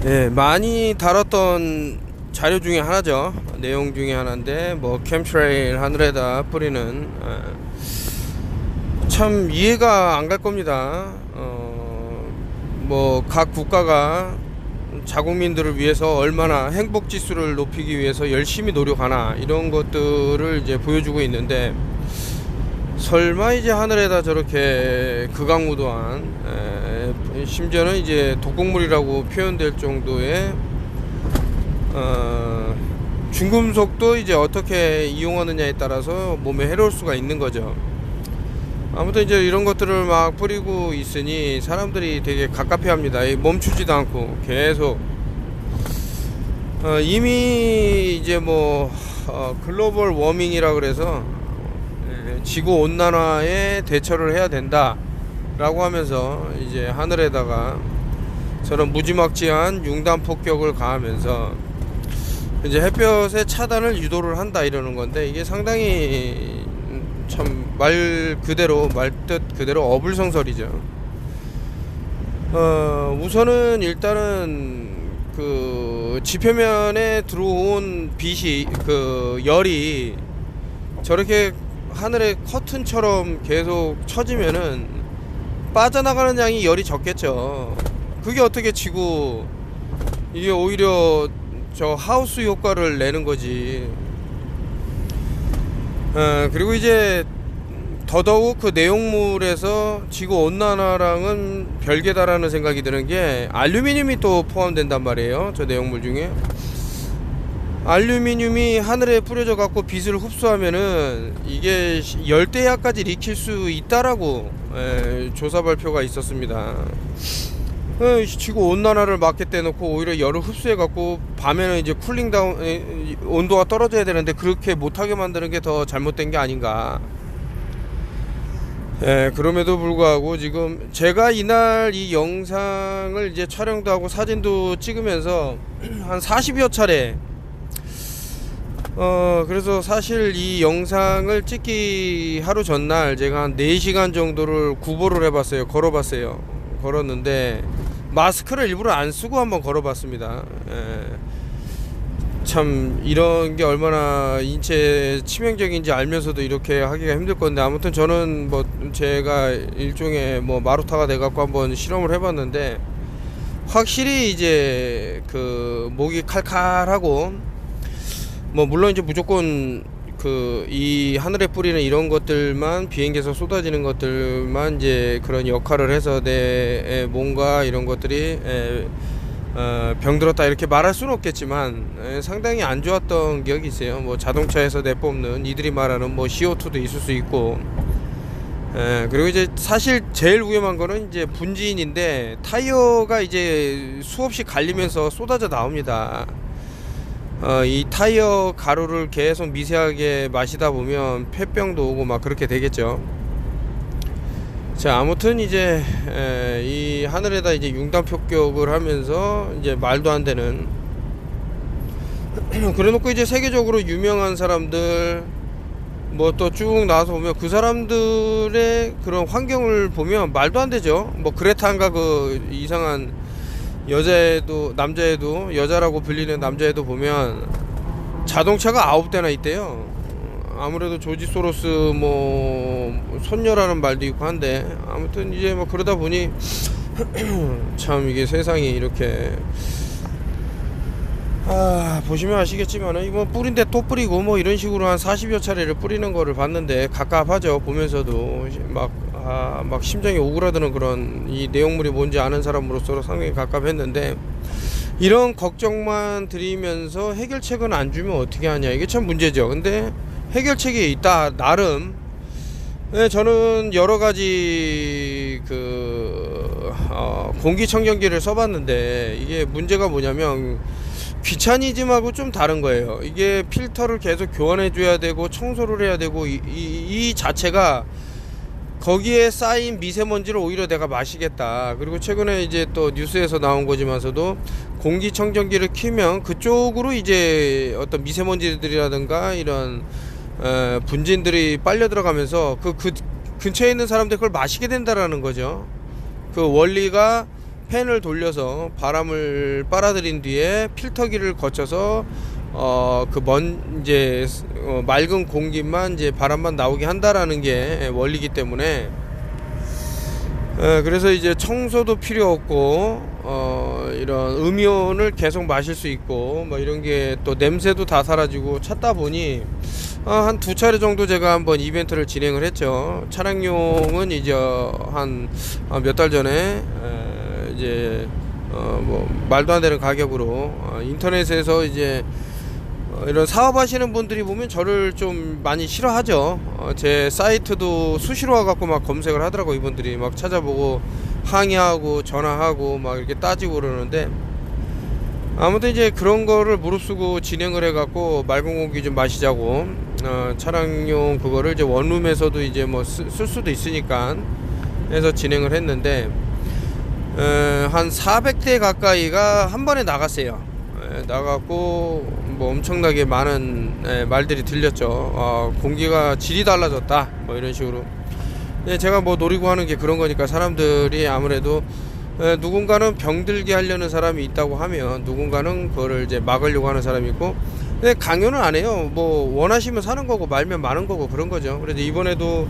예, 많이 다뤘던 자료 중에 하나죠. 내용 중에 하나인데, 뭐 캠트레일 하늘에다 뿌리는 참 이해가 안 갈 겁니다. 뭐 각 국가가 자국민들을 위해서 얼마나 행복 지수를 높이기 위해서 열심히 노력하나, 이런 것들을 이제 보여주고 있는데, 설마 이제 하늘에다 저렇게 극악무도한, 심지어는 이제 독극물이라고 표현될 정도의 중금속도 이제 어떻게 이용하느냐에 따라서 몸에 해로울 수가 있는 거죠. 아무튼 이제 이런 것들을 막 뿌리고 있으니 사람들이 되게 갑갑해합니다. 멈추지도 않고 계속 이미 이제 뭐 글로벌 워밍이라 그래서 지구 온난화에 대처를 해야 된다 라고 하면서 이제 하늘에다가 저런 무지막지한 융단 폭격을 가하면서 이제 햇볕의 차단을 유도를 한다 이러는 건데, 이게 상당히 참 말 뜻 그대로 어불성설이죠. 우선은 일단은 그 지표면에 들어온 빛이, 그 열이 저렇게 하늘의 커튼처럼 계속 쳐지면은 빠져나가는 양이 열이 적겠죠. 그게 어떻게 지구, 이게 오히려 저 하우스 효과를 내는 거지. 그리고 이제 더더욱 그 내용물에서 지구 온난화랑은 별개다라는 생각이 드는 게, 알루미늄이 또 포함된단 말이에요. 저 내용물 중에 알루미늄이 하늘에 뿌려져 갖고 빛을 흡수하면은 이게 열대야까지 익힐 수 있다라고 조사 발표가 있었습니다. 지구 온난화를 막게 떼놓고 오히려 열을 흡수해 갖고 밤에는 이제 쿨링 다운, 온도가 떨어져야 되는데 그렇게 못하게 만드는 게 더 잘못된 게 아닌가. 그럼에도 불구하고 지금 제가 이날 이 영상을 이제 촬영도 하고 사진도 찍으면서 한 40여 차례, 그래서 사실 이 영상을 찍기 하루 전날 제가 한 4시간 정도를 구보를 해봤어요. 걸었는데 마스크를 일부러 안 쓰고 한번 걸어봤습니다. 참 이런 게 얼마나 인체에 치명적인지 알면서도 이렇게 하기가 힘들 건데, 아무튼 저는 뭐 제가 일종의 뭐 마루타가 돼갖고 한번 실험을 해봤는데, 확실히 이제 그 목이 칼칼하고, 뭐 물론 이제 무조건 그 이 하늘에 뿌리는 이런 것들만, 비행기에서 쏟아지는 것들만 이제 그런 역할을 해서 내 몸과 이런 것들이 병들었다 이렇게 말할 수는 없겠지만, 상당히 안 좋았던 기억이 있어요. 뭐 자동차에서 내뿜는 이들이 말하는 뭐 CO2도 있을 수 있고, 그리고 이제 사실 제일 위험한 거는 이제 분진인데, 타이어가 이제 수없이 갈리면서 쏟아져 나옵니다. 이 타이어 가루를 계속 미세하게 마시다 보면 폐병도 오고 막 그렇게 되겠죠. 자, 아무튼 이제 이 하늘에다 이제 융단 폭격을 하면서 이제 말도 안 되는 그래놓고 이제 세계적으로 유명한 사람들 뭐 또 쭉 나와서 보면 그 사람들의 그런 환경을 보면 말도 안 되죠. 뭐 그레타인가, 그 이상한 여자애도, 남자애도, 여자라고 불리는 남자애도 보면 자동차가 9대나 있대요. 아무래도 조지 소로스 뭐 손녀라는 말도 있고 한데, 아무튼 이제 뭐 그러다 보니 참 이게 세상이 이렇게, 보시면 아시겠지만 이거 뿌린데 또 뿌리고 뭐 이런 식으로 한 40여 차례를 뿌리는 거를 봤는데 갑갑하죠. 보면서도 막 심장이 오그라드는 그런, 이 내용물이 뭔지 아는 사람으로서 상당히 갑갑했는데, 이런 걱정만 드리면서 해결책은 안 주면 어떻게 하냐, 이게 참 문제죠. 근데 해결책이 있다 나름. 저는 여러 가지 공기청정기를 써봤는데, 이게 문제가 뭐냐면 귀차니즘하고 좀 다른 거예요. 이게 필터를 계속 교환해 줘야 되고 청소를 해야 되고, 이 자체가 거기에 쌓인 미세먼지를 오히려 내가 마시겠다. 그리고 최근에 이제 또 뉴스에서 나온 거지만서도 공기청정기를 키면 그쪽으로 이제 어떤 미세먼지들이라든가 이런 분진들이 빨려 들어가면서 그 근처에 있는 사람들 그걸 마시게 된다라는 거죠. 그 원리가 팬을 돌려서 바람을 빨아들인 뒤에 필터기를 거쳐서 이제 맑은 공기만 이제 바람만 나오게 한다라는 게 원리이기 때문에 그래서 이제 청소도 필요 없고 이런 음이온을 계속 마실 수 있고 뭐 이런 게 또 냄새도 다 사라지고 찾다 보니 한 2차례 정도 제가 한번 이벤트를 진행을 했죠. 차량용은 이제 한 몇 달 전에 이제 뭐 말도 안 되는 가격으로 인터넷에서 이제 이런 사업하시는 분들이 보면 저를 좀 많이 싫어하죠. 제 사이트도 수시로 와갖고 막 검색을 하더라고. 이분들이 막 찾아보고 항의하고 전화하고 막 이렇게 따지고 그러는데, 아무튼 이제 그런 거를 무릅쓰고 진행을 해갖고 맑은 공기 좀 마시자고 차량용 그거를 이제 원룸에서도 이제 뭐 쓸 수도 있으니까 해서 진행을 했는데 한 400대 가까이가 한 번에 나갔어요. 나갔고 뭐 엄청나게 많은 말들이 들렸죠. 공기가 질이 달라졌다 뭐 이런 식으로. 제가 뭐 노리고 하는 게 그런 거니까 사람들이 아무래도 누군가는 병들게 하려는 사람이 있다고 하면 누군가는 그거를 이제 막으려고 하는 사람이 있고, 근데 강요는 안 해요. 뭐 원하시면 사는 거고 말면 마는 거고 그런 거죠. 그래서 이번에도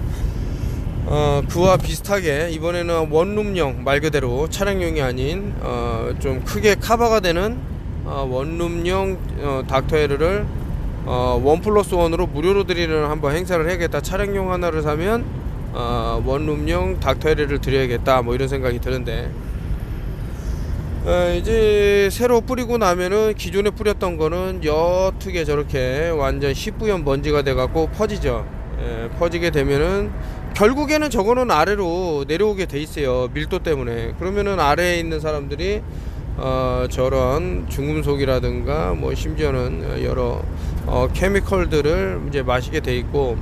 그와 비슷하게 이번에는 원룸용, 말 그대로 차량용이 아닌 좀 크게 카바가 되는 원룸용 닥터헤르를 1+1으로 무료로 드리는 한번 행사를 해야겠다. 차량용 하나를 사면 원룸용 닥터헤르를 드려야겠다 뭐 이런 생각이 드는데, 이제 새로 뿌리고 나면은 기존에 뿌렸던 거는 옅게 저렇게 완전 시뿌연 먼지가 돼 갖고 퍼지죠. 퍼지게 되면은 결국에는 저거는 아래로 내려오게 돼 있어요, 밀도 때문에. 그러면은 아래에 있는 사람들이 저런 중금속이라든가 뭐 심지어는 여러 케미컬들을 이제 마시게 돼 있고,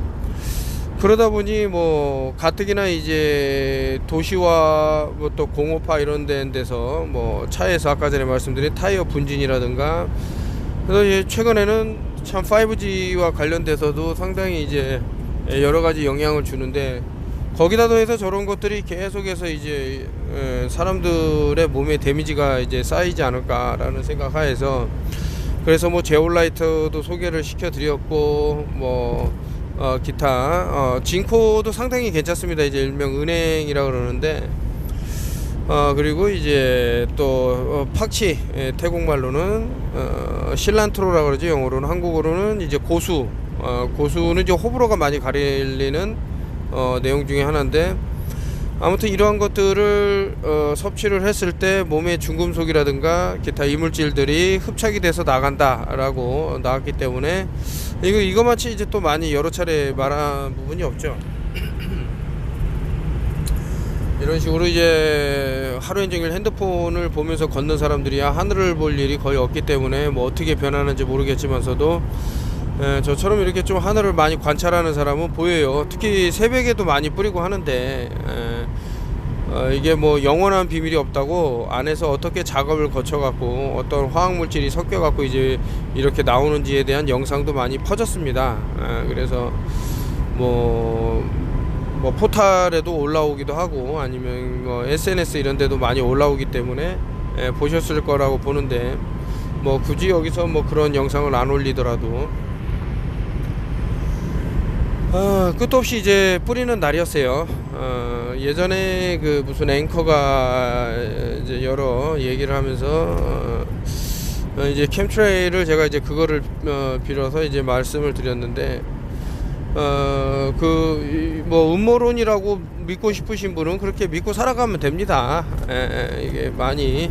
그러다 보니 뭐 가뜩이나 이제 도시와 뭐 또 공업화 이런 데서 뭐 차에서 아까 전에 말씀드린 타이어 분진이라든가, 그래서 이제 최근에는 참 5G와 관련돼서도 상당히 이제 여러 가지 영향을 주는데, 거기다 더해서 저런 것들이 계속해서 이제 사람들의 몸에 데미지가 이제 쌓이지 않을까라는 생각하에서, 그래서 뭐 제올라이트도 소개를 시켜드렸고 뭐 기타 진코도 상당히 괜찮습니다. 이제 일명 은행이라 그러는데, 그리고 이제 또 팍치, 태국말로는 실란트로라 그러죠. 영어로는. 한국어로는 이제 고수. 고수는 이제 호불호가 많이 가리는 내용 중에 하나인데, 아무튼 이러한 것들을 섭취를 했을 때 몸에 중금속이라든가 기타 이물질들이 흡착이 돼서 나간다라고 나왔기 때문에, 이거마치 이제 또 많이 여러 차례 말한 부분이 없죠. 이런 식으로 이제 하루 종일 핸드폰을 보면서 걷는 사람들이야 하늘을 볼 일이 거의 없기 때문에 뭐 어떻게 변하는지 모르겠지만서도 저처럼 이렇게 좀 하늘을 많이 관찰하는 사람은 보여요. 특히 새벽에도 많이 뿌리고 하는데, 이게 뭐 영원한 비밀이 없다고, 안에서 어떻게 작업을 거쳐 갖고 어떤 화학 물질이 섞여 갖고 이제 이렇게 나오는지에 대한 영상도 많이 퍼졌습니다. 그래서 뭐 포탈에도 올라오기도 하고 아니면 뭐 SNS 이런 데도 많이 올라오기 때문에 보셨을 거라고 보는데, 뭐 굳이 여기서 뭐 그런 영상을 안 올리더라도 끝도 없이 이제 뿌리는 날이었어요. 예전에 그 무슨 앵커가 이제 여러 얘기를 하면서 이제 캠트레일을 제가 이제 그거를 빌어서 이제 말씀을 드렸는데, 그 뭐 음모론이라고 믿고 싶으신 분은 그렇게 믿고 살아가면 됩니다. 이게 많이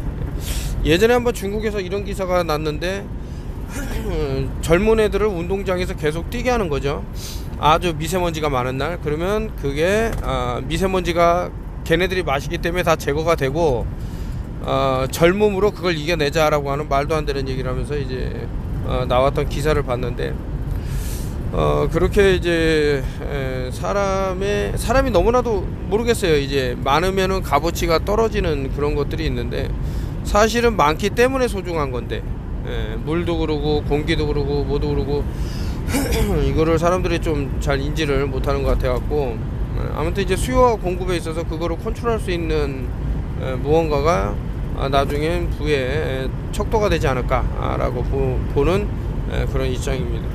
예전에 한번 중국에서 이런 기사가 났는데 젊은 애들을 운동장에서 계속 뛰게 하는 거죠. 아주 미세먼지가 많은 날. 그러면 그게 미세먼지가 걔네들이 마시기 때문에 다 제거가 되고 젊음으로 그걸 이겨내자라고 하는 말도 안 되는 얘기를 하면서 이제 나왔던 기사를 봤는데, 그렇게 이제 사람이 너무나도 모르겠어요. 이제 많으면은 값어치가 떨어지는 그런 것들이 있는데, 사실은 많기 때문에 소중한 건데, 물도 그러고 공기도 그러고 뭐도 그러고 이거를 사람들이 좀 잘 인지를 못하는 것 같아 갖고, 아무튼 이제 수요와 공급에 있어서 그거를 컨트롤할 수 있는 무언가가 나중엔 부의 척도가 되지 않을까라고 보는 그런 입장입니다.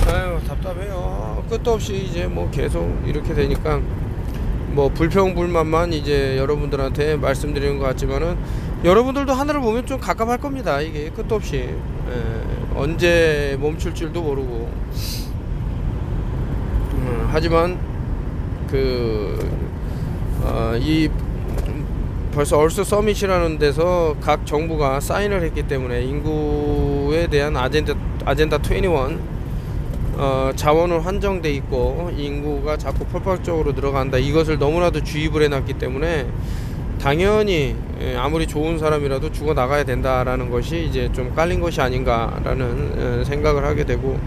아유, 답답해요. 끝도 없이 이제 뭐 계속 이렇게 되니까 뭐 불평불만만 이제 여러분들한테 말씀드리는 것 같지만은 여러분들도 하늘을 보면 좀 갑갑할 겁니다. 이게 끝도 없이 언제 멈출 줄도 모르고 하지만 이 벌써 얼스 서밋이라는 데서 각 정부가 사인을 했기 때문에 인구에 대한 아젠다 21 자원은 한정돼 있고 인구가 자꾸 폭발적으로 늘어간다, 이것을 너무나도 주입을 해놨기 때문에 당연히 아무리 좋은 사람이라도 죽어 나가야 된다라는 것이 이제 좀 깔린 것이 아닌가라는 생각을 하게 되고,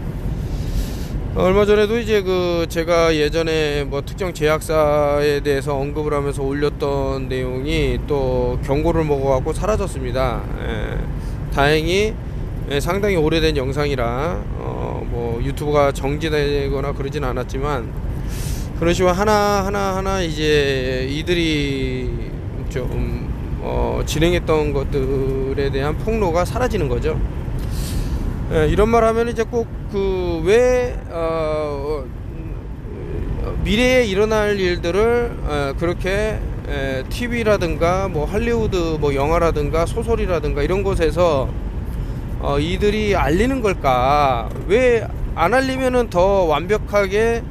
얼마 전에도 이제 제가 예전에 뭐 특정 제약사에 대해서 언급을 하면서 올렸던 내용이 또 경고를 먹어갖고 사라졌습니다. 다행히 상당히 오래된 영상이라 뭐 유튜브가 정지되거나 그러진 않았지만, 그런 식으로 하나 이제 이들이 좀 진행했던 것들에 대한 폭로가 사라지는 거죠. 이런 말 하면 이제 꼭 왜 미래에 일어날 일들을 그렇게 TV라든가 뭐 할리우드 뭐 영화라든가 소설이라든가 이런 곳에서 이들이 알리는 걸까? 왜 안 알리면은 더 완벽하게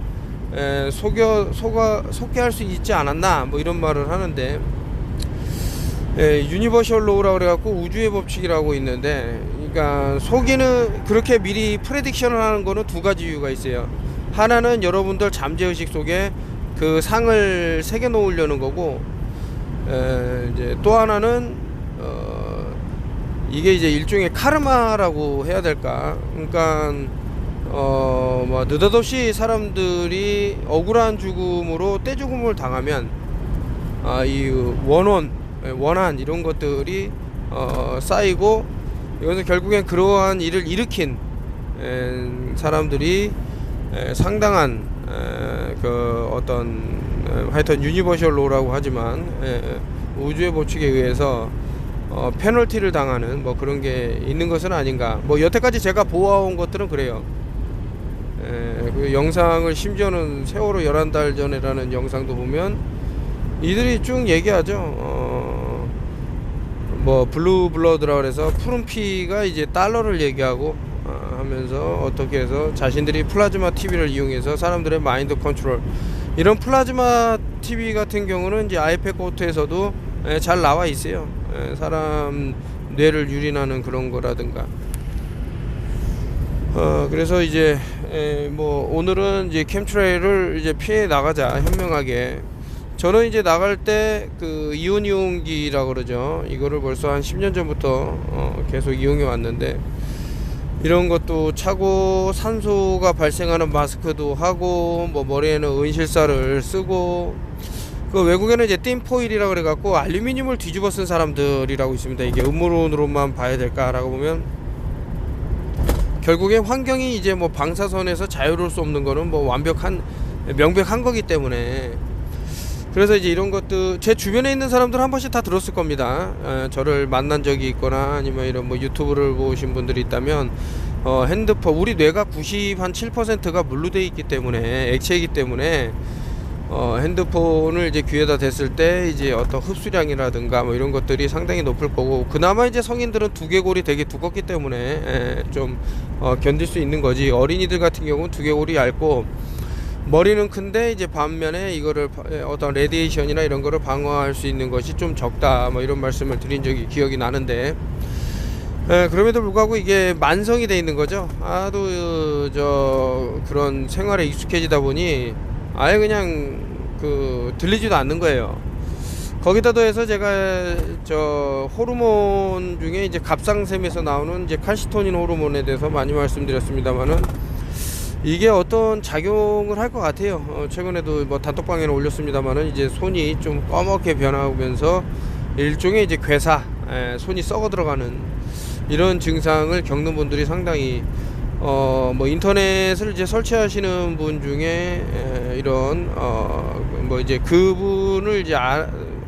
속게 할 수 있지 않았나? 뭐 이런 말을 하는데, 유니버셜 로우라고 그래갖고 우주의 법칙이라고 있는데, 그러니까 속이는, 그렇게 미리 프레딕션을 하는 거는 두 가지 이유가 있어요. 하나는 여러분들 잠재의식 속에 그 상을 새겨 놓으려는 거고, 이제 또 하나는 이게 이제 일종의 카르마라고 해야 될까? 그러니까 뭐 느닷없이 사람들이 억울한 죽음으로 떼죽음을 당하면 이 원한 이런 것들이 쌓이고, 이것은 결국엔 그러한 일을 일으킨 사람들이 상당한 하여튼 유니버셜 로라고 하지만 우주의 법칙에 의해서 페널티를 당하는 뭐 그런 게 있는 것은 아닌가. 뭐 여태까지 제가 보아온 것들은 그래요. 그 영상을, 심지어는 세월호 11달 전에라는 영상도 보면 이들이 쭉 얘기하죠. 뭐 블루 블러드라 그래서 푸른 피가 이제 달러를 얘기하고 하면서 어떻게 해서 자신들이 플라즈마 TV를 이용해서 사람들의 마인드 컨트롤, 이런 플라즈마 TV 같은 경우는 이제 아이패드 코트에서도 잘 나와 있어요. 사람 뇌를 유린하는 그런 거라든가. 그래서 이제 뭐 오늘은 이제 캠트레일을 이제 피해 나가자, 현명하게. 저는 이제 나갈 때 이온이용기라고 그러죠. 이거를 벌써 한 10년 전부터 계속 이용해 왔는데, 이런 것도 차고 산소가 발생하는 마스크도 하고, 뭐 머리에는 은실사를 쓰고, 외국에는 이제 틴포일이라고 그래갖고 알루미늄을 뒤집어 쓴 사람들이라고 있습니다. 이게 음모론으로만 봐야 될까라고 보면, 결국에 환경이 이제 뭐 방사선에서 자유로울 수 없는 거는 뭐 명백한 거기 때문에, 그래서 이제 이런 것들 제 주변에 있는 사람들은 한 번씩 다 들었을 겁니다. 저를 만난 적이 있거나 아니면 이런 뭐 유튜브를 보신 분들이 있다면, 핸드폰, 우리 뇌가 97%가 물로 되어 있기 때문에, 액체이기 때문에 핸드폰을 이제 귀에다 댔을 때 이제 어떤 흡수량이라든가 뭐 이런 것들이 상당히 높을 거고, 그나마 이제 성인들은 두개골이 되게 두껍기 때문에 좀 견딜 수 있는 거지, 어린이들 같은 경우는 두개골이 얇고 머리는 큰데 이제 반면에 이거를 어떤 레디에이션이나 이런 거를 방어할 수 있는 것이 좀 적다, 뭐 이런 말씀을 드린 적이 기억이 나는데, 그럼에도 불구하고 이게 만성이 돼 있는 거죠. 그런 생활에 익숙해지다 보니 아예 그냥 들리지도 않는 거예요. 거기다 더해서 제가 호르몬 중에 이제 갑상샘에서 나오는 이제 칼시토닌 호르몬에 대해서 많이 말씀드렸습니다만은, 이게 어떤 작용을 할 것 같아요. 최근에도 뭐 단톡방에는 올렸습니다만은, 이제 손이 좀 꺼멓게 변하면서 일종의 이제 손이 썩어 들어가는 이런 증상을 겪는 분들이 상당히 뭐 인터넷을 이제 설치하시는 분 중에 이런 뭐 이제 그분을 이제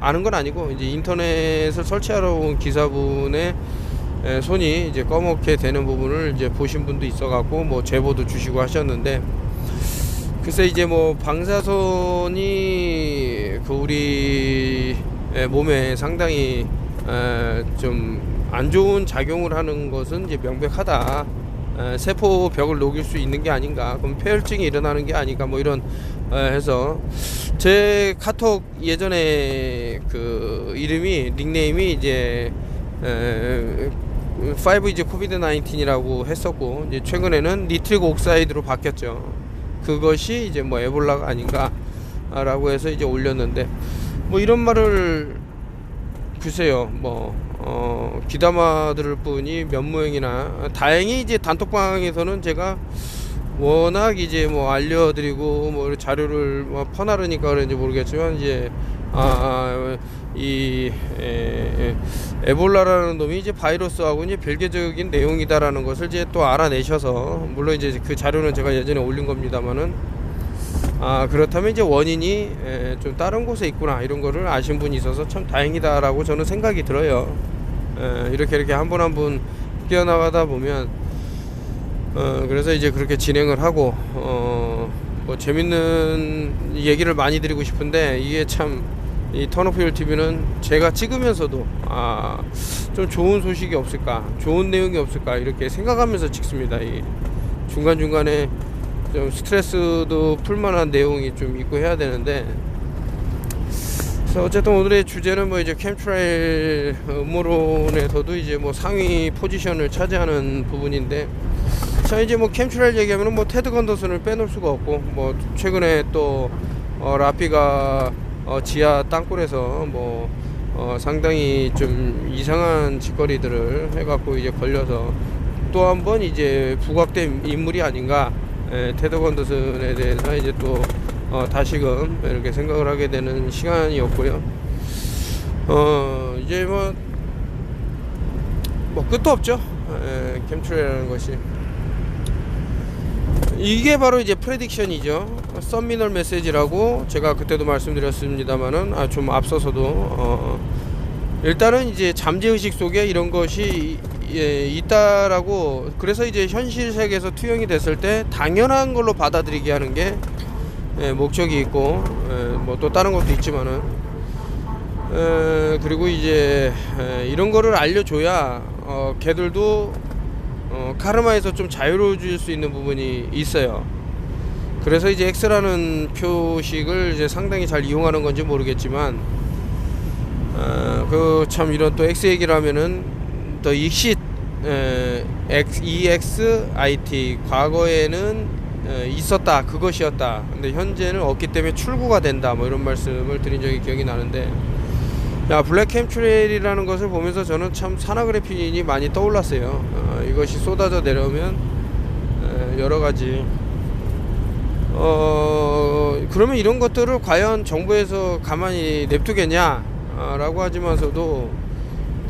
아는 건 아니고 이제 인터넷을 설치하러 온 기사분의 손이 이제 꺼멓게 되는 부분을 이제 보신 분도 있어갖고 뭐 제보도 주시고 하셨는데, 글쎄 이제 뭐 방사선이 그 우리 몸에 상당히 좀 안 좋은 작용을 하는 것은 이제 명백하다. 세포 벽을 녹일 수 있는 게 아닌가, 그럼 폐혈증이 일어나는 게 아닌가, 뭐 이런 해서 제 카톡 예전에 그 이름이 닉네임이 이제 5is COVID-19이라고 했었고, 이제 최근에는 니트릭 옥사이드로 바뀌었죠. 그것이 이제 뭐 에볼라가 아닌가라고 해서 이제 올렸는데, 뭐 이런 말을 글쎄요, 뭐 귀담아 들을 뿐이 면무행이나, 다행히 이제 단톡방에서는 제가 워낙 이제 뭐 알려드리고 뭐 자료를 뭐 퍼나르니까 그런지 모르겠지만, 이제 이 에볼라라는 놈이 이제 바이러스하고 이제 별개적인 내용이다라는 것을 이제 또 알아내셔서, 물론 이제 그 자료는 제가 예전에 올린 겁니다만은, 그렇다면 이제 원인이 좀 다른 곳에 있구나, 이런 거를 아신 분이 있어서 참 다행이다라고 저는 생각이 들어요. 이렇게 한 분 한 분 뛰어나가다 보면, 그래서 이제 그렇게 진행을 하고, 뭐 재밌는 얘기를 많이 드리고 싶은데, 이게 참 이 턴오프 TV는 제가 찍으면서도 좀 좋은 소식이 없을까, 좋은 내용이 없을까, 이렇게 생각하면서 찍습니다. 이 중간중간에 좀 스트레스도 풀만한 내용이 좀 있고 해야 되는데, 그래서 어쨌든 오늘의 주제는 뭐 이제 캠트레일 음모론에서도 이제 뭐 상위 포지션을 차지하는 부분인데, 자 이제 뭐 캠트레일 얘기하면은 뭐 테드 건더슨을 빼놓을 수가 없고, 뭐 최근에 또 라피가 지하 땅굴에서 뭐 상당히 좀 이상한 짓거리들을 해갖고 이제 걸려서 또 한 번 이제 부각된 인물이 아닌가, 테드 건더슨에 대해서 이제 또 다시금 이렇게 생각을 하게 되는 시간이었고요. 이제 뭐 끝도 없죠. 캠트레일이라는 것이, 이게 바로 이제 프레딕션이죠. 서미널 메시지라고 제가 그때도 말씀드렸습니다만은, 좀 앞서서도 일단은 이제 잠재의식 속에 이런 것이 있다라고, 그래서 이제 현실 세계에서 투영이 됐을 때 당연한 걸로 받아들이게 하는 게 목적이 있고, 뭐 또 다른 것도 있지만은, 그리고 이제 이런 거를 알려줘야 걔들도 카르마에서 좀 자유로워질 수 있는 부분이 있어요. 그래서 이제 X라는 표식을 이제 상당히 잘 이용하는 건지 모르겠지만, 그 참 이런 또 X 얘기를 하면은 더 익싯 EXIT, 과거에는 있었다, 그것이었다, 근데 현재는 없기 때문에 출구가 된다, 뭐 이런 말씀을 드린 적이 기억이 나는데, 블랙 캠트레일이라는 것을 보면서 저는 참 산화그래핀이 많이 떠올랐어요. 이것이 쏟아져 내려오면 여러가지 그러면 이런 것들을 과연 정부에서 가만히 냅두겠냐 라고 하지만서도,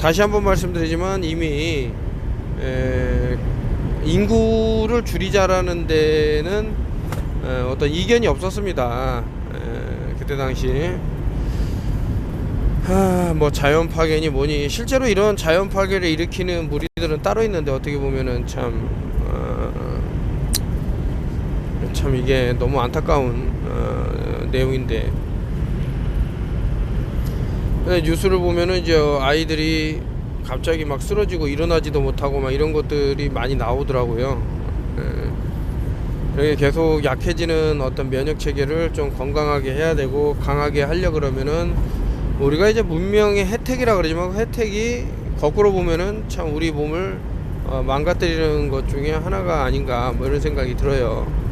다시 한번 말씀드리지만 이미 인구를 줄이자라는 데는 어떤 이견이 없었습니다. 그때 당시 뭐 자연 파괴니 뭐니, 실제로 이런 자연 파괴를 일으키는 무리들은 따로 있는데, 어떻게 보면은 참 이게 너무 안타까운 내용인데, 뉴스를 보면은 이제 아이들이 갑자기 막 쓰러지고 일어나지도 못하고 막 이런 것들이 많이 나오더라고요. 이렇게 계속 약해지는 어떤 면역 체계를 좀 건강하게 해야 되고 강하게 하려 그러면은, 우리가 이제 문명의 혜택이라 그러지만, 혜택이 거꾸로 보면은 참 우리 몸을 망가뜨리는 것 중에 하나가 아닌가, 뭐 이런 생각이 들어요.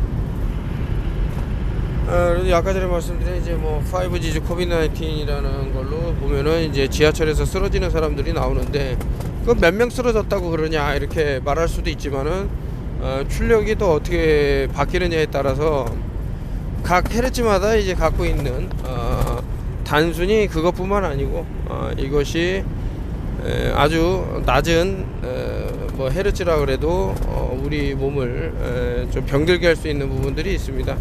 그래서 아까 전에 말씀드린 이제 뭐 5G COVID-19이라는 걸로 보면은 이제 지하철에서 쓰러지는 사람들이 나오는데, 그 몇 명 쓰러졌다고 그러냐 이렇게 말할 수도 있지만은, 출력이 또 어떻게 바뀌느냐에 따라서 각 헤르츠마다 이제 갖고 있는 단순히 그것뿐만 아니고, 이것이 아주 낮은 뭐 헤르츠라 그래도 우리 몸을 좀 병들게 할 수 있는 부분들이 있습니다.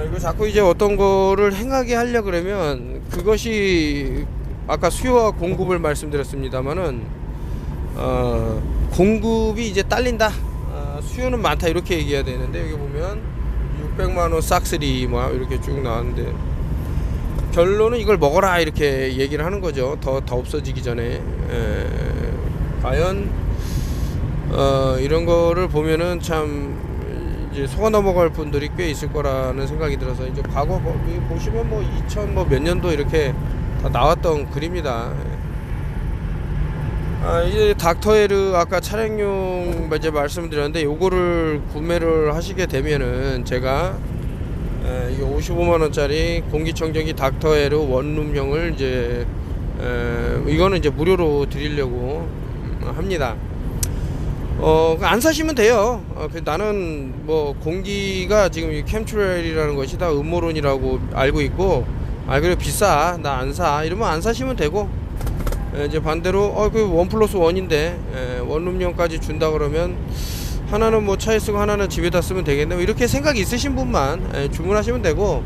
이거 자꾸 이제 어떤 거를 행하게 하려 그러면 그것이 아까 수요와 공급을 말씀드렸습니다만은 공급이 이제 딸린다, 수요는 많다 이렇게 얘기해야 되는데, 여기 보면 600만원 싹쓸이 뭐 이렇게 쭉 나왔는데 결론은 이걸 먹어라 이렇게 얘기를 하는 거죠. 더 없어지기 전에. 과연 이런 거를 보면은 참 이제 속아 넘어갈 분들이 꽤 있을 거라는 생각이 들어서, 이제 과거 보시면 뭐 2000 뭐 몇 년도 이렇게 다 나왔던 글입니다. 이제 닥터에르 아까 차량용 이제 말씀드렸는데, 요거를 구매를 하시게 되면은 제가 이게 55만원짜리 공기청정기 닥터에르 원룸형을 이제 이거는 이제 무료로 드리려고 합니다. 안 사시면 돼요. 나는 뭐 공기가 지금 이 캠트레일이라는 것이 다 음모론이라고 알고 있고, 그래 비싸 나 안 사 이러면 안 사시면 되고, 이제 반대로 그 원 플러스 원인데 원룸용까지 준다 그러면 하나는 뭐 차에 쓰고 하나는 집에다 쓰면 되겠네, 이렇게 생각이 있으신 분만 주문하시면 되고,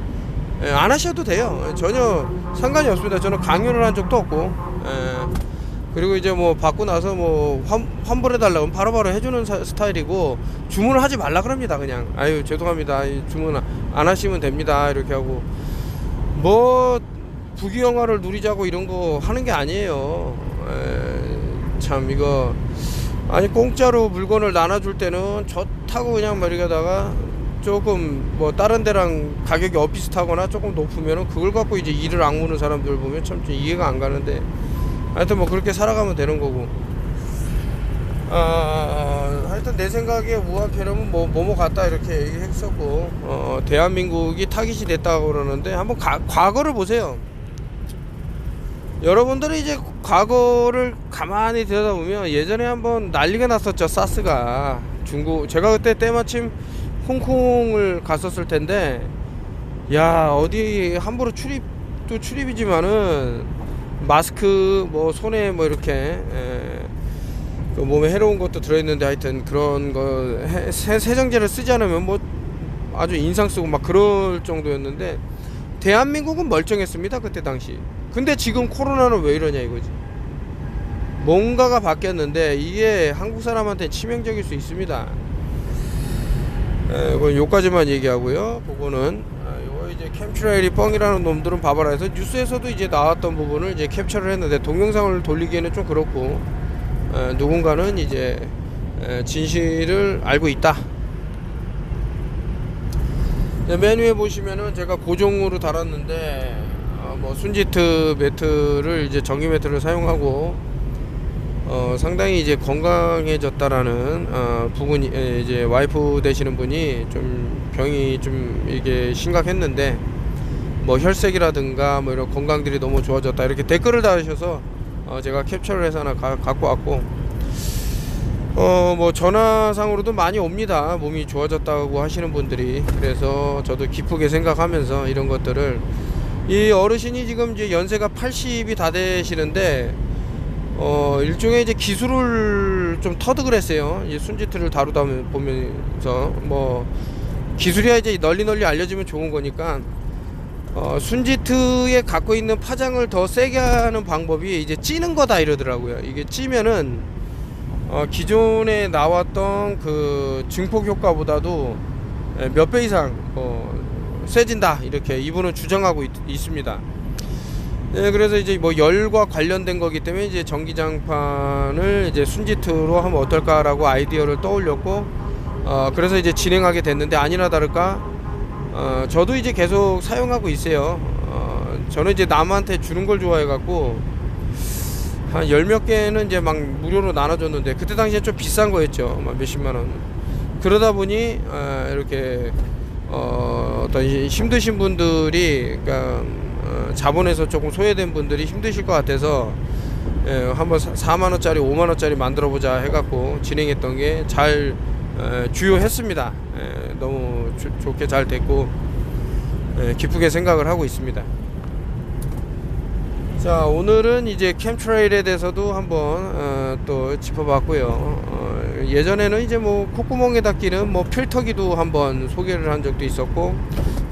안 하셔도 돼요. 전혀 상관이 없습니다. 저는 강요를 한 적도 없고, 그리고 이제 뭐 받고 나서 뭐 환불해 달라고 하면 바로바로 해주는 스타일이고, 주문을 하지 말라 그럽니다. 그냥 아유 죄송합니다, 주문 안 하시면 됩니다 이렇게 하고, 뭐 부귀영화를 누리자고 이런 거 하는 게 아니에요. 참 이거 아니 공짜로 물건을 나눠줄 때는 좋다고 그냥 막 이러다가 조금 뭐 다른 데랑 가격이 비슷하거나 조금 높으면은 그걸 갖고 이제 이를 악무는 사람들 보면 참 이해가 안 가는데, 하여튼 뭐 그렇게 살아가면 되는 거고, 하여튼 내 생각에 우한 폐렴은 뭐뭐 같다 이렇게 얘기했었고, 대한민국이 타깃이 됐다고 그러는데, 한번 과거를 보세요. 여러분들이 이제 과거를 가만히 들여다보면 예전에 한번 난리가 났었죠. 사스가 중국, 제가 그때 때마침 홍콩을 갔었을 텐데, 야 어디 함부로 출입도 출입이지만은 마스크 뭐 손에 뭐 이렇게 그 몸에 해로운 것도 들어있는데, 하여튼 그런 거 세정제를 쓰지 않으면 뭐 아주 인상 쓰고 막 그럴 정도였는데, 대한민국은 멀쩡했습니다 그때 당시. 근데 지금 코로나는 왜 이러냐 이거지. 뭔가가 바뀌었는데 이게 한국 사람한테 치명적일 수 있습니다. 이건 요까지만 얘기하고요. 그거는 요거 이제 캠트레일이 뻥이라는 놈들은 봐봐라 해서 뉴스에서도 이제 나왔던 부분을 이제 캡처를 했는데, 동영상을 돌리기에는 좀 그렇고, 누군가는 이제 진실을 알고 있다. 맨 위에 보시면은 제가 고정으로 달았는데, 뭐 순지트 매트를 이제 전기 매트를 사용하고 상당히 이제 건강해졌다라는 부분이, 이제 와이프 되시는 분이 좀 병이 좀 이게 심각했는데 뭐 혈색이라든가 뭐 이런 건강들이 너무 좋아졌다 이렇게 댓글을 달으셔서 제가 캡처를 해서 하나 갖고 왔고, 뭐 전화상으로도 많이 옵니다. 몸이 좋아졌다고 하시는 분들이. 그래서 저도 기쁘게 생각하면서 이런 것들을, 이 어르신이 지금 이제 연세가 80이 다 되시는데 일종의 이제 기술을 좀 터득을 했어요. 이 순지트를 다루다 보면서 뭐 기술이야 이제 널리 알려지면 좋은 거니까, 순지트에 갖고 있는 파장을 더 세게 하는 방법이 이제 찌는 거다 이러더라고요. 이게 찌면은 기존에 나왔던 그 증폭 효과보다도 몇 배 이상 세진다 이렇게 이분은 주장하고 있습니다. 그래서 이제 뭐 열과 관련된 거기 때문에 이제 전기장판을 이제 순지트로 하면 어떨까라고 아이디어를 떠올렸고, 그래서 이제 진행하게 됐는데, 아니나 다를까 저도 이제 계속 사용하고 있어요. 저는 이제 남한테 주는 걸 좋아해 갖고 한 열 몇 개는 이제 막 무료로 나눠줬는데, 그때 당시에 좀 비싼 거였죠. 막 몇십만원. 그러다 보니 이렇게 어떤 힘드신 분들이, 그러니까 자본에서 조금 소외된 분들이 힘드실 것 같아서 한번 4만원짜리 5만원짜리 만들어 보자 해갖고 진행했던 게 잘 주요했습니다. 너무 좋게 잘 됐고 기쁘게 생각을 하고 있습니다. 자, 오늘은 이제 캠트레일에 대해서도 한번 또 짚어봤고요. 예전에는 이제 뭐 콧구멍에다 끼는 뭐 필터기도 한번 소개를 한 적도 있었고,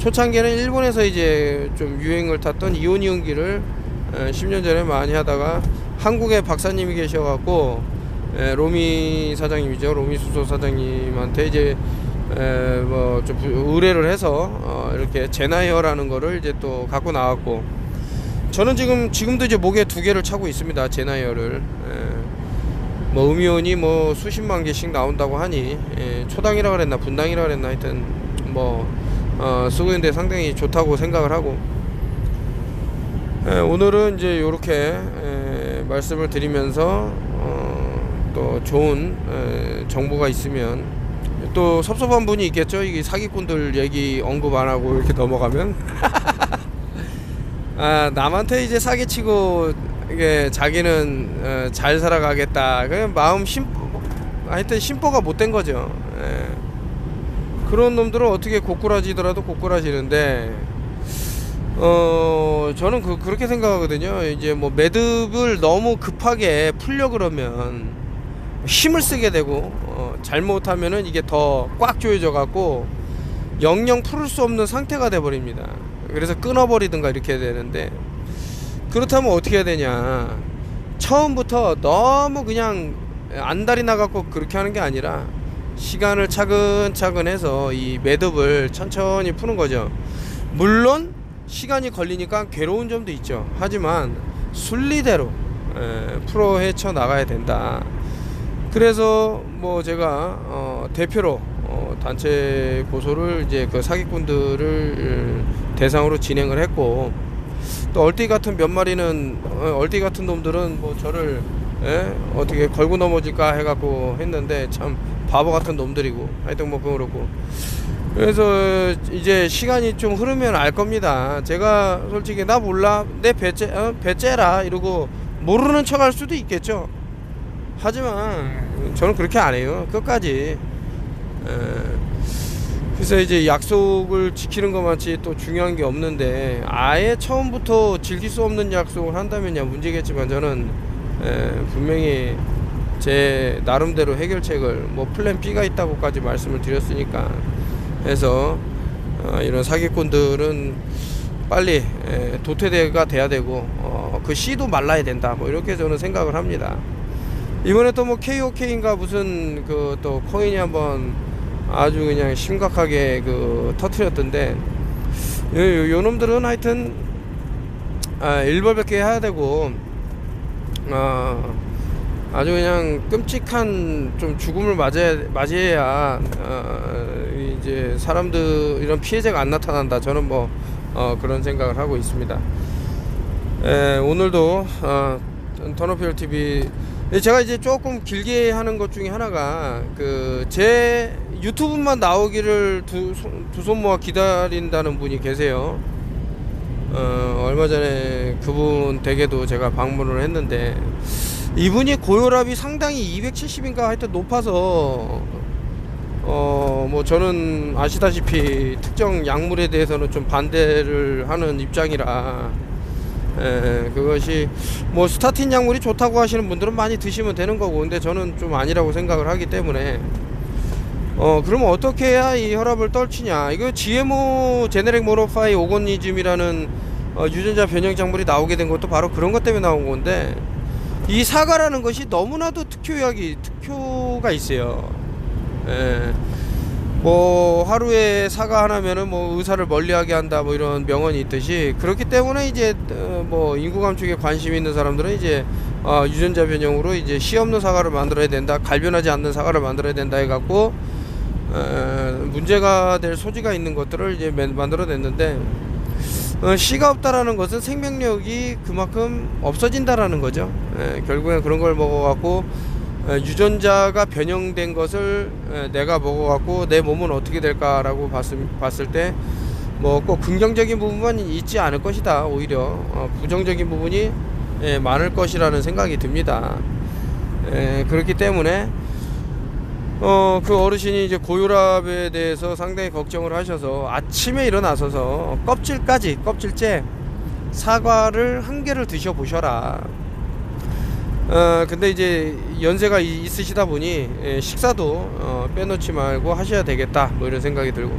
초창기에는 일본에서 이제 좀 유행을 탔던 이온이온기를 10년 전에 많이 하다가 한국에 박사님이 계셔갖고 로미 사장님이죠. 로미 수소 사장님한테 이제 뭐 좀 의뢰를 해서 이렇게 제나이어라는 거를 이제 또 갖고 나왔고, 저는 지금도 이제 목에 2개를 차고 있습니다. 제나이어를. 뭐 음이온이 뭐 수십만 개씩 나온다고 하니 초당이라 그랬나 분당이라 그랬나 하여튼 뭐 쓰고 있는데 상당히 좋다고 생각을 하고, 오늘은 이제 요렇게 말씀을 드리면서 또 좋은 정보가 있으면, 또 섭섭한 분이 있겠죠. 이게 사기꾼들 얘기 언급 안 하고 이렇게 넘어가면 남한테 이제 사기치고 이게 자기는 잘 살아가겠다, 그냥 마음 하여튼 심보가 못된 거죠. 그런 놈들은 어떻게 고꾸라지더라도 고꾸라지는데, 저는 그렇게 생각하거든요. 이제 뭐 매듭을 너무 급하게 풀려 그러면 힘을 쓰게 되고, 잘못하면은 이게 더 꽉 조여져 갖고 영영 풀을 수 없는 상태가 돼 버립니다. 그래서 끊어버리든가 이렇게 해야 되는데, 그렇다면 어떻게 해야 되냐, 처음부터 너무 그냥 안달이 나갖고 그렇게 하는 게 아니라 시간을 차근차근 해서 이 매듭을 천천히 푸는 거죠. 물론 시간이 걸리니까 괴로운 점도 있죠. 하지만 순리대로 풀어 헤쳐 나가야 된다. 그래서 뭐 제가 대표로 단체 고소를 이제 그 사기꾼들을 대상으로 진행을 했고, 또 얼띠 같은 몇 마리는 얼띠 같은 놈들은 뭐 저를 어떻게 걸고 넘어질까 해갖고 했는데 참 바보 같은 놈들이고, 하여튼 뭐 그렇고, 그래서 이제 시간이 좀 흐르면 알 겁니다. 제가 솔직히 나 몰라, 내 배째라 이러고 모르는 척 할 수도 있겠죠. 하지만 저는 그렇게 안 해요, 끝까지. 그래서 이제 약속을 지키는 것만치 또 중요한 게 없는데, 아예 처음부터 지킬 수 없는 약속을 한다면야 문제겠지만, 저는 분명히 제 나름대로 해결책을 뭐 플랜 B가 있다고까지 말씀을 드렸으니까 해서 이런 사기꾼들은 빨리 도태가 돼야 되고, 그 씨도 말라야 된다, 뭐 이렇게 저는 생각을 합니다. 이번에 또 뭐 KOK인가 무슨 그 또 코인이 한번 아주 그냥 심각하게 터트렸던데, 요 놈들은 하여튼 일벌백계 해야 되고, 아주 그냥 끔찍한 좀 죽음을 맞이해야 이제 사람들 이런 피해자가 안 나타난다. 저는 뭐 그런 생각을 하고 있습니다. 오늘도 턴오피얼 TV, 제가 이제 조금 길게 하는 것 중에 하나가 제 유튜브만 나오기를 두 손 모아 기다린다는 분이 계세요. 얼마 전에 그분 댁에도 제가 방문을 했는데, 이분이 고혈압이 상당히 270인가 하여튼 높아서 뭐 저는 아시다시피 특정 약물에 대해서는 좀 반대를 하는 입장이라, 그것이 뭐 스타틴 약물이 좋다고 하시는 분들은 많이 드시면 되는 거고, 근데 저는 좀 아니라고 생각을 하기 때문에, 그러면 어떻게 해야 이 혈압을 떨치냐, 이거 GMO 제네릭 모노파이 오거니즘이라는 유전자 변형 작물이 나오게 된 것도 바로 그런 것 때문에 나온 건데, 이 사과라는 것이 너무나도 특효가 있어요. 뭐 하루에 사과 하나면은 뭐 의사를 멀리하게 한다, 뭐 이런 명언이 있듯이, 그렇기 때문에 이제 뭐 인구 감축에 관심 있는 사람들은 이제 유전자 변형으로 이제 씨 없는 사과를 만들어야 된다, 갈변하지 않는 사과를 만들어야 된다 해갖고 문제가 될 소지가 있는 것들을 이제 만들어냈는데, 씨가 없다라는 것은 생명력이 그만큼 없어진다라는 거죠. 결국엔 그런 걸 먹어갖고 유전자가 변형된 것을 내가 먹어갖고 내 몸은 어떻게 될까라고 봤을 때 뭐 꼭 긍정적인 부분만 있지 않을 것이다. 오히려 부정적인 부분이 많을 것이라는 생각이 듭니다. 그렇기 때문에 그 어르신이 이제 고혈압에 대해서 상당히 걱정을 하셔서 아침에 일어나서서 껍질째 사과를 1개를 드셔보셔라. 근데 이제 연세가 있으시다 보니 식사도 빼놓지 말고 하셔야 되겠다, 뭐 이런 생각이 들고,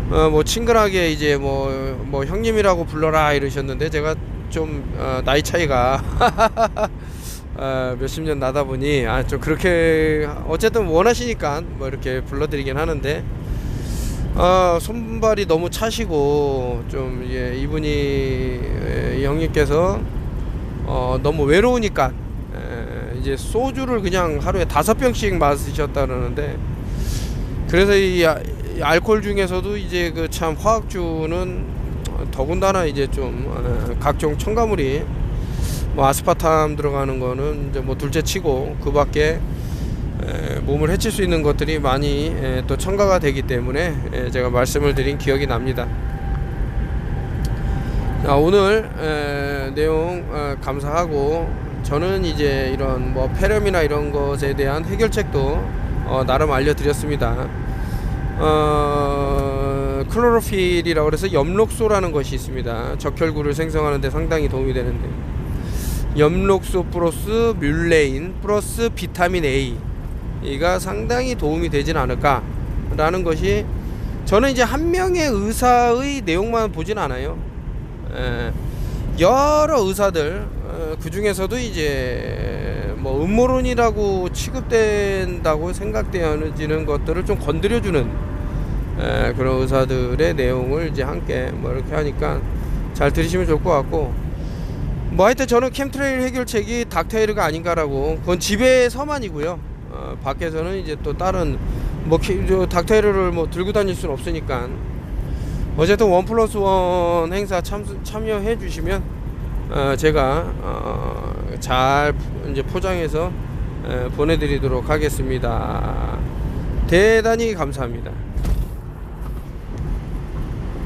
뭐 친근하게 이제 뭐 형님이라고 불러라 이러셨는데 제가 좀 나이 차이가 몇십 년 나다 보니 좀 그렇게 어쨌든 원하시니까 뭐 이렇게 불러드리긴 하는데 손발이 너무 차시고 좀 이분이 형님께서 너무 외로우니까 이제 소주를 그냥 하루에 5병씩 마시셨다 그러는데, 그래서 이 알코올 중에서도 이제 그 참 화학주는 더군다나 이제 좀 각종 첨가물이 뭐 아스파탐 들어가는 거는 이제 뭐 둘째 치고 그 밖에 몸을 해칠 수 있는 것들이 많이 또 첨가가 되기 때문에 제가 말씀을 드린 기억이 납니다. 오늘 내용 감사하고, 저는 이제 이런 뭐 폐렴이나 이런 것에 대한 해결책도 나름 알려드렸습니다. 클로로필이라고 해서 엽록소라는 것이 있습니다. 적혈구를 생성하는 데 상당히 도움이 되는데, 엽록소 플러스 뮬레인 플러스 비타민 A 이가 상당히 도움이 되진 않을까 라는 것이, 저는 이제 한 명의 의사의 내용만 보진 않아요. 여러 의사들 그 중에서도 이제 뭐 음모론이라고 취급된다고 생각되어지는 것들을 좀 건드려주는 그런 의사들의 내용을 이제 함께 뭐 이렇게 하니까 잘 들으시면 좋을 것 같고, 뭐 하여튼 저는 캠트레일 해결책이 닥테일가 아닌가라고, 그건 집에서만이고요. 밖에서는 이제 또 다른 뭐 닥테일을 뭐 들고 다닐 수는 없으니까, 어쨌든 1+1 행사 참여해 주시면 제가 잘 이제 포장해서 보내드리도록 하겠습니다. 대단히 감사합니다.